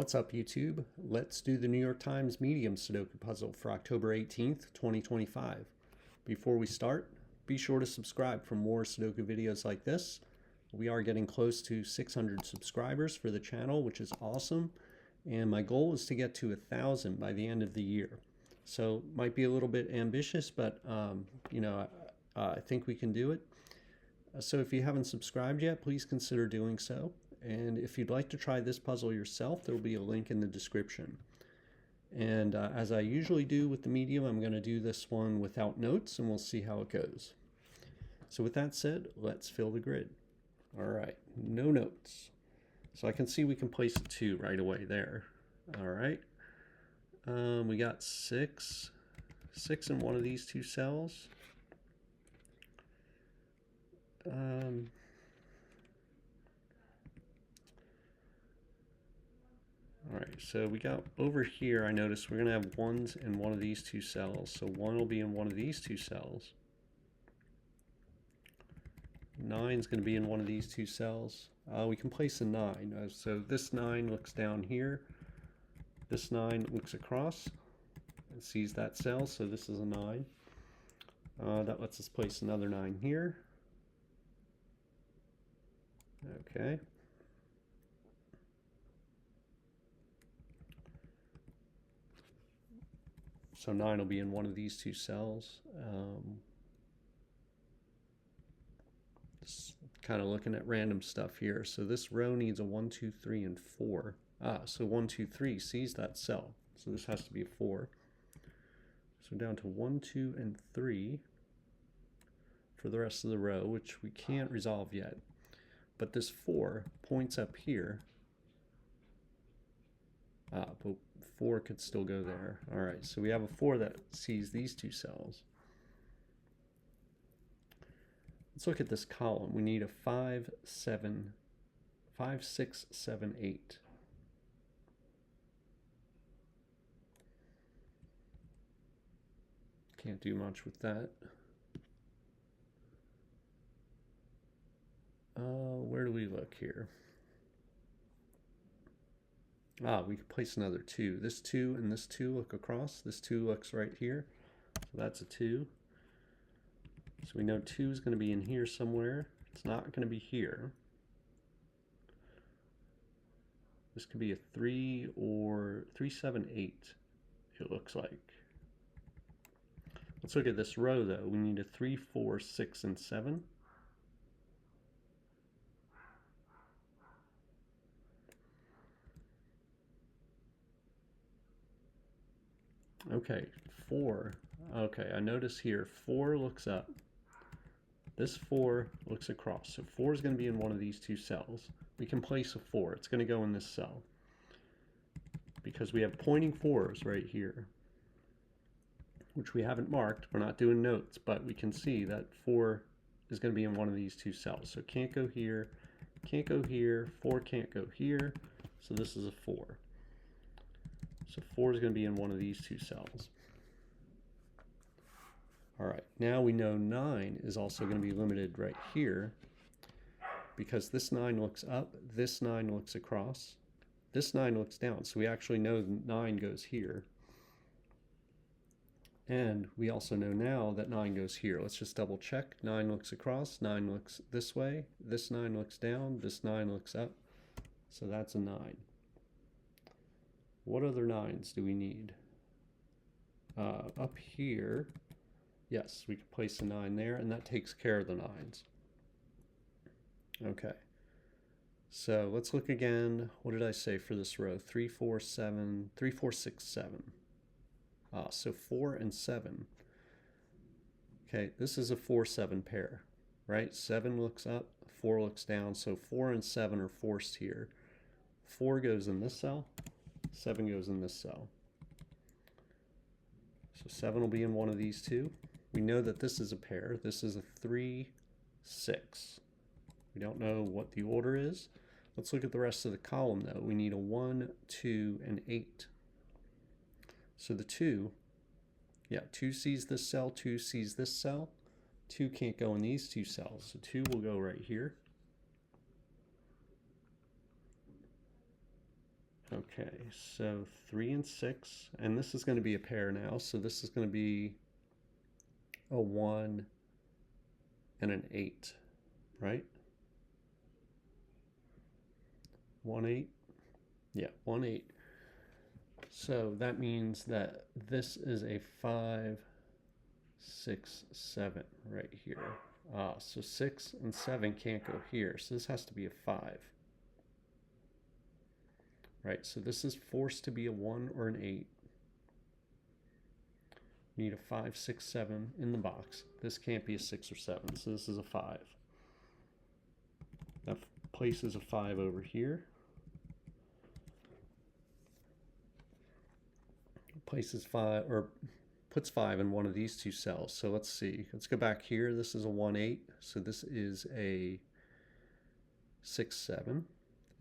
What's up, YouTube? Let's do the New York Times medium Sudoku puzzle for October 18th, 2025. Before we start, be sure to subscribe for more Sudoku videos like this. We are getting close to 600 subscribers for the channel, which is awesome. And my goal is to get to 1,000 by the end of the year. So might be a little bit ambitious, but I think we can do it. So if you haven't subscribed yet, please consider doing so. And if you'd like to try this puzzle yourself, there will be a link in the description. And as I usually do with the medium, I'm going to do this one without notes, and we'll see how it goes. So with that said, let's fill the grid. All right, no notes. So I can see we can place a 2 right away there. All right. We got 6 in one of these two cells. All right, so we got over here, I noticed we're gonna have 1s in one of these two cells. So 1 will be in one of these two cells. 9's gonna be in one of these two cells. We can place a 9. So this 9 looks down here. This 9 looks across and sees that cell, so this is a 9. That lets us place another 9 here. Okay. So 9 will be in one of these two cells. Just kind of looking at random stuff here. So this row needs a 1, 2, 3, and 4. So 1, 2, 3 sees that cell. So this has to be a 4. So down to 1, 2, and 3 for the rest of the row, which we can't resolve yet. But this 4 points up here. But 4 could still go there. All right, so we have a 4 that sees these two cells. Let's look at this column. We need a 5, 6, 7, 8. Can't do much with that. Where do we look here? We can place another 2. This 2 and this 2 look across. This 2 looks right here. So that's a 2. So we know 2 is going to be in here somewhere. It's not going to be here. This could be a 3 or 3, 7, 8, it looks like. Let's look at this row, though. We need a 3, 4, 6, and 7. Okay, 4. Okay, I notice here 4 looks up. This 4 looks across. So 4 is going to be in one of these two cells. We can place a 4. It's going to go in this cell because we have pointing 4s right here, which we haven't marked. We're not doing notes, but we can see that 4 is going to be in one of these two cells. So can't go here, can't go here, 4 can't go here. So this is a 4. So 4 is going to be in one of these two cells. All right, now we know 9 is also going to be limited right here because this 9 looks up, this 9 looks across, this 9 looks down. So we actually know 9 goes here. And we also know now that 9 goes here. Let's just double check. 9 looks across, 9 looks this way, this 9 looks down, this 9 looks up. So that's a 9. What other 9s do we need? Up here, yes, we can place a 9 there, and that takes care of the 9s. Okay, so let's look again. What did I say for this row? 3, 4, 7, 3, 4, 6, 7. So 4 and 7. Okay, this is a 4, 7 pair, right? 7 looks up, 4 looks down, so 4 and 7 are forced here. 4 goes in this cell. 7 goes in this cell. So 7 will be in one of these two. We know that this is a pair. This is a 3, 6. We don't know what the order is. Let's look at the rest of the column, though. We need a 1, 2, and 8. So the 2, 2 sees this cell, 2 sees this cell. 2 can't go in these two cells. So 2 will go right here. Okay, so 3 and 6, and this is going to be a pair now, so this is going to be a 1 and an 8, right? 1, 8? Yeah, 1, 8. So that means that this is a 5, 6, 7 right here. So 6 and 7 can't go here, so this has to be a 5. Right, so this is forced to be a 1 or an 8. We need a 5, 6, 7 in the box. This can't be a 6 or 7, so this is a 5. That places a 5 over here. Places 5, or puts 5 in one of these two cells. So let's see. Let's go back here. This is a 1, 8. So this is a 6, 7.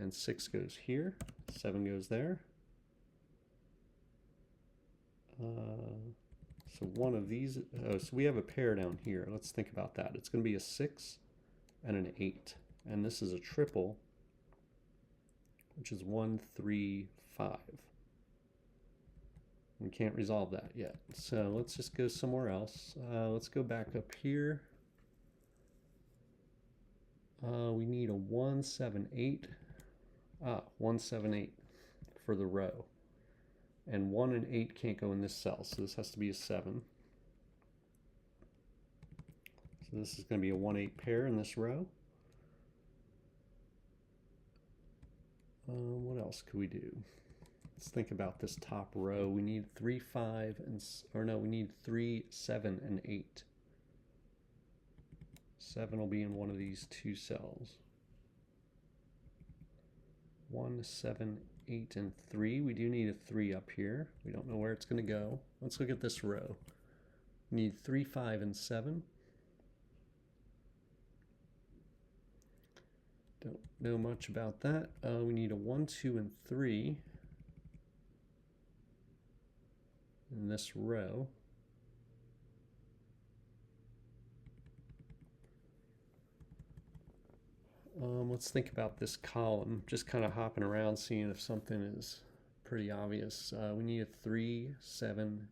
And 6 goes here. 7 goes there. So one of these, so we have a pair down here. Let's think about that. It's going to be a 6 and an 8. And this is a triple, which is 1, 3, 5. We can't resolve that yet. So let's just go somewhere else. Let's go back up here. We need a 1, 7, 8. 1, 7, 8 for the row. And 1 and 8 can't go in this cell, so this has to be a 7. So this is going to be a 1, 8 pair in this row. What else could we do? Let's think about this top row. We need 3, 5, and, or no, we need 3, 7, and 8. 7 will be in one of these two cells. 1, 7, 8, and 3. We do need a 3 up here. We don't know where it's going to go. Let's look at this row. We need 3, 5, and 7. Don't know much about that. We need a 1, 2, and 3 in this row. Let's think about this column, just kind of hopping around, seeing if something is pretty obvious. We need a 3, 7,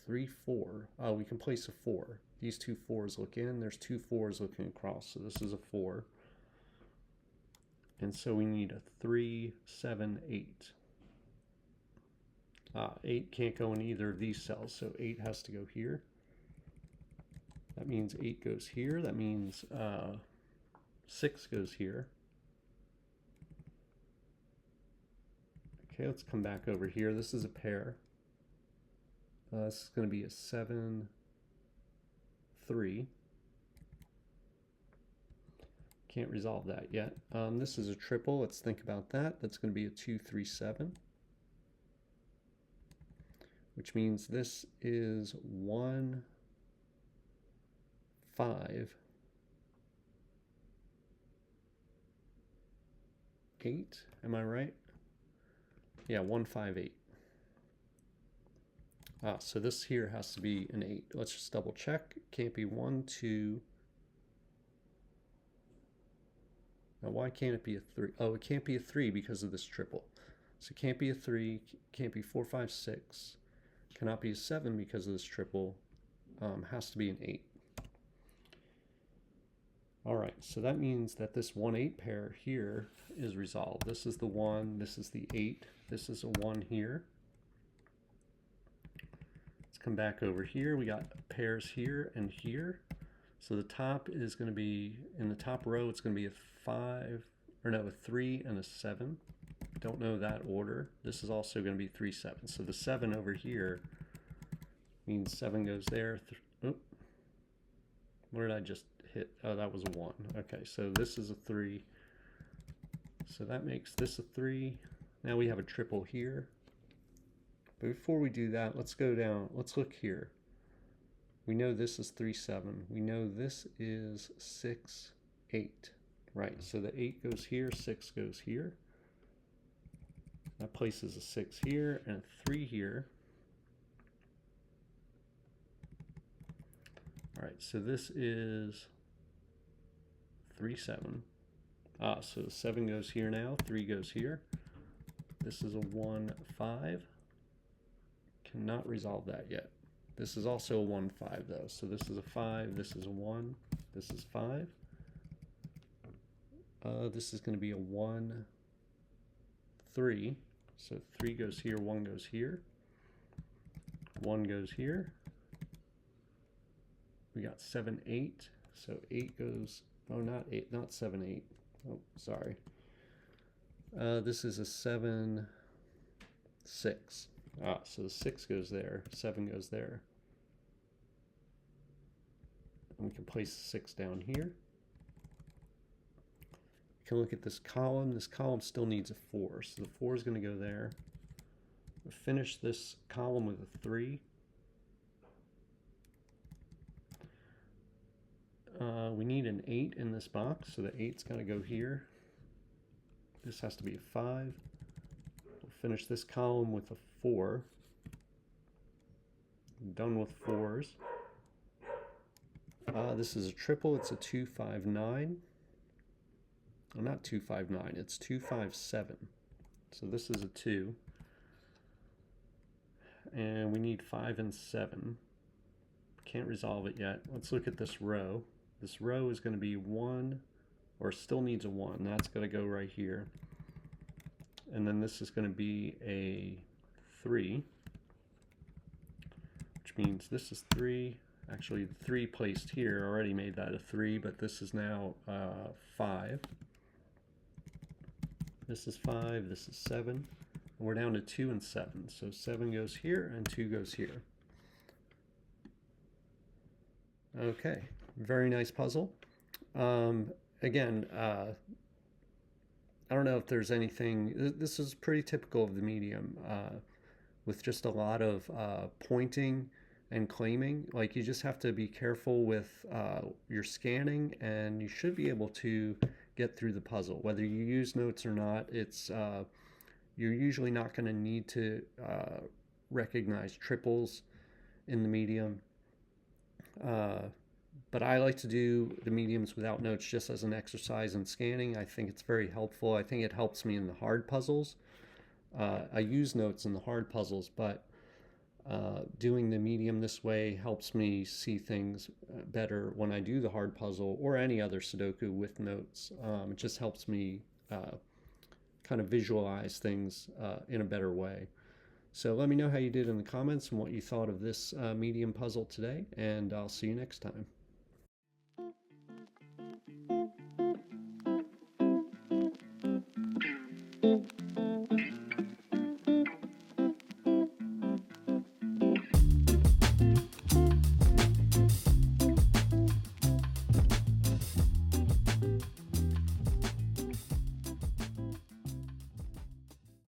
3, 4. Oh, we can place a 4. These two 4s look in. There's two 4s looking across, so this is a 4. And so we need a 3, 7, 8. 8 can't go in either of these cells, so 8 has to go here. That means 8 goes here. That means 6 goes here. Okay, let's come back over here. This is a pair. This is going to be a 7, 3. Can't resolve that yet. This is a triple. Let's think about that. That's going to be a 2, 3, 7. Which means this is 1, 5, 8. Am I right? Yeah, 1, 5, 8. So this here has to be an 8. Let's just double check. It can't be 1, 2. Now why can't it be a 3? Oh, it can't be a 3 because of this triple. So it can't be a 3, can't be 4, 5, 6. Cannot be a 7 because of this triple. Has to be an 8. All right, so that means that this 1, 8 pair here is resolved. This is the 1, this is the 8, this is a 1 here. Let's come back over here. We got pairs here and here. So the top is going to be, in the top row, it's going to be a 5, or no, a 3 and a 7. Don't know that order. This is also going to be 3, 7. So the 7 over here means 7 goes there. Oh, what did I just hit? Oh, that was a 1. Okay, so this is a 3. So that makes this a 3. Now we have a triple here. But before we do that, let's go down. Let's look here. We know this is 3, 7. We know this is 6, 8. Right, so the 8 goes here, 6 goes here. That places a 6 here and a 3 here. All right, so this is 3, 7. So 7 goes here now, 3 goes here. This is a 1, 5. Cannot resolve that yet. This is also a 1, 5 though. So this is a 5, this is a 1, this is 5. This is going to be a 1, 3. So 3 goes here, 1 goes here. 1 goes here. We got 7, 8. So 8 goes, oh, not 8, not 7, 8. Oh, sorry. This is a 7, 6. So the 6 goes there, 7 goes there. And we can place the 6 down here. You can look at this column. This column still needs a 4, so the 4 is going to go there. We'll finish this column with a 3. We need an 8 in this box, so the 8's got to go here. This has to be a 5. We'll finish this column with a 4. Done with 4s. This is a triple. It's a 2, 5, 9. Well, not 2, 5, 9. It's 2, 5, 7. So this is a 2. And we need 5 and 7. Can't resolve it yet. Let's look at this row. This row is going to be 1, or still needs a 1. That's going to go right here. And then this is going to be a 3, which means this is 3. Actually, the 3 placed here already made that a 3, but this is now 5. This is 5, this is 7. And we're down to 2 and 7. So 7 goes here and 2 goes here. Okay, very nice puzzle. Again, I don't know if there's anything, this is pretty typical of the medium, with just a lot of pointing and claiming. Like, you just have to be careful with your scanning, and you should be able to get through the puzzle. Whether you use notes or not, it's you're usually not going to need to recognize triples in the medium. But I like to do the mediums without notes just as an exercise in scanning. I think it's very helpful. I think it helps me in the hard puzzles. I use notes in the hard puzzles, but doing the medium this way helps me see things better when I do the hard puzzle or any other Sudoku with notes. It just helps me kind of visualize things in a better way. So let me know how you did in the comments and what you thought of this medium puzzle today, and I'll see you next time.